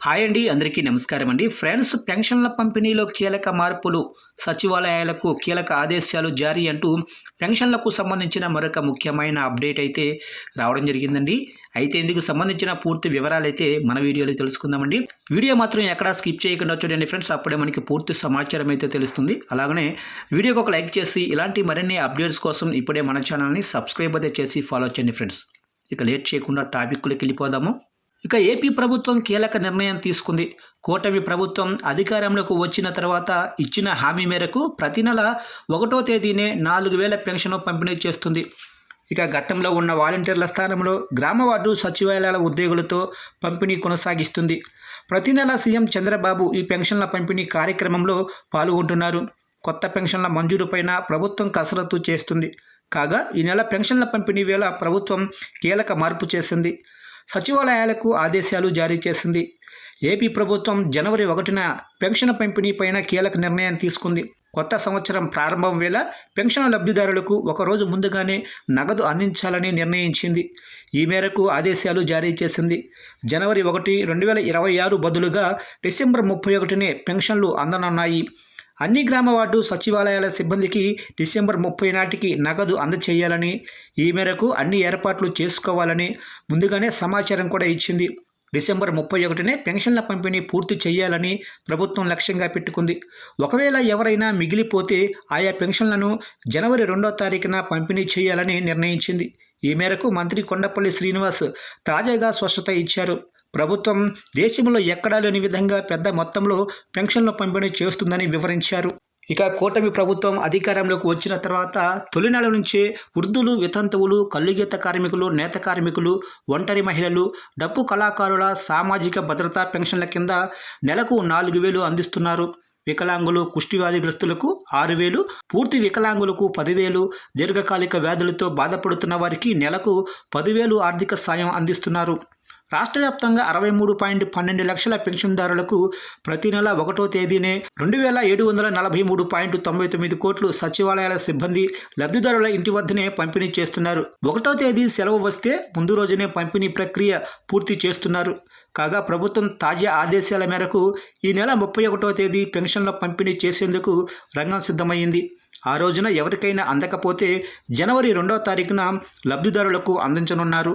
Hi అండి, అందరికీ నమస్కారం అండి. ఫ్రెండ్స్, పెన్షన్ల పంపిణీలో కీలక మార్పులు, సచివాలయాలకు కీలక ఆదేశాలు జారీ అంటూ పెన్షన్లకు సంబంధించిన మరొక ముఖ్యమైన అప్డేట్ అయితే రావడం జరిగిందండి. అయితే ఇందుకు సంబంధించిన పూర్తి వివరాలు అయితే మన వీడియోలో తెలుసుకుందామండి. వీడియో మాత్రం ఎక్కడా స్కిప్ చేయకుండా చూడండి ఫ్రెండ్స్, అప్పుడే మనకి పూర్తి సమాచారం అయితే తెలుస్తుంది. అలాగనే వీడియోకి ఒక లైక్ చేసి ఇలాంటి మరిన్ని అప్డేట్స్ కోసం ఇప్పుడే మన ఛానల్ని సబ్స్క్రైబ్ అయితే చేసి ఫాలో చేయండి ఫ్రెండ్స్. ఇక లేట్ చేయకుండా టాపిక్లోకి వెళ్ళిపోదాము. ఇక ఏపీ ప్రభుత్వం కీలక నిర్ణయం తీసుకుంది. కూటమి ప్రభుత్వం అధికారంలోకి వచ్చిన తర్వాత ఇచ్చిన హామీ మేరకు ప్రతి నెల 1వ తేదీనే 4,000 పెన్షన్ పంపిణీ చేస్తుంది. ఇక గతంలో ఉన్న వాలంటీర్ల స్థానంలో గ్రామ వార్డు సచివాలయాల ఉద్యోగులతో పంపిణీ కొనసాగిస్తుంది. ప్రతి నెల సీఎం చంద్రబాబు ఈ పెన్షన్ల పంపిణీ కార్యక్రమంలో పాల్గొంటున్నారు. కొత్త పెన్షన్ల మంజూరుపైన ప్రభుత్వం కసరత్తు చేస్తుంది. కాగా ఈ నెల పెన్షన్ల పంపిణీ వేళ ప్రభుత్వం కీలక మార్పు చేసింది. సచివాలయాలకు ఆదేశాలు జారీ చేసింది. ఏపీ ప్రభుత్వం జనవరి 1న పెన్షన్ పంపిణీపైన కీలక నిర్ణయం తీసుకుంది. కొత్త సంవత్సరం ప్రారంభం వేళ పెన్షన్ లబ్ధిదారులకు ఒకరోజు ముందుగానే నగదు అందించాలని నిర్ణయించింది. ఈ మేరకు ఆదేశాలు జారీ చేసింది. జనవరి 1, 2026 బదులుగా డిసెంబర్ 31నే పెన్షన్లు అందనున్నాయి. అన్ని గ్రామ వార్డు సచివాలయాల సిబ్బందికి డిసెంబర్ 30 నాటికి నగదు అందచేయాలని, ఈ మేరకు అన్ని ఏర్పాట్లు చేసుకోవాలని ముందుగానే సమాచారం కూడా ఇచ్చింది. డిసెంబర్ 31నే పెన్షన్ల పంపిణీ పూర్తి చేయాలని ప్రభుత్వం లక్ష్యంగా పెట్టుకుంది. ఒకవేళ ఎవరైనా మిగిలిపోతే ఆయా పెన్షన్లను జనవరి 2వ తారీఖున పంపిణీ చేయాలని నిర్ణయించింది. ఈ మేరకు మంత్రి కొండపల్లి శ్రీనివాస్ తాజాగా స్పష్టత ఇచ్చారు. ప్రభుత్వం దేశంలో ఎక్కడా లేని విధంగా పెద్ద మొత్తంలో పెన్షన్ల పంపిణీ చేస్తుందని వివరించారు. ఇక కూటమి ప్రభుత్వం అధికారంలోకి వచ్చిన తర్వాత తొలినాడు నుంచే వృద్ధులు, వితంతువులు, కల్లుగీత కార్మికులు, నేత కార్మికులు, ఒంటరి మహిళలు, డప్పు కళాకారుల సామాజిక భద్రతా పెన్షన్ల కింద నెలకు 4,000 అందిస్తున్నారు. వికలాంగులు, కుష్టివ్యాధిగ్రస్తులకు 6,000, పూర్తి వికలాంగులకు 10,000, దీర్ఘకాలిక వ్యాధులతో బాధపడుతున్న వారికి నెలకు 10,000 ఆర్థిక సాయం అందిస్తున్నారు. రాష్ట్ర వ్యాప్తంగా 63.12 లక్షల పెన్షన్దారులకు ప్రతి నెల 1వ తేదీనే 2,743.99 కోట్లు సచివాలయాల సిబ్బంది లబ్ధిదారుల ఇంటి వద్దనే పంపిణీ చేస్తున్నారు. 1వ తేదీ సెలవు వస్తే ముందు రోజునే పంపిణీ ప్రక్రియ పూర్తి చేస్తున్నారు. కాగా ప్రభుత్వం తాజా ఆదేశాల మేరకు ఈ నెల 31వ తేదీ పెన్షన్ల పంపిణీ చేసేందుకు రంగం సిద్ధమైంది. ఆ రోజున ఎవరికైనా అందకపోతే జనవరి 2వ తారీఖున లబ్ధిదారులకు అందించనున్నారు.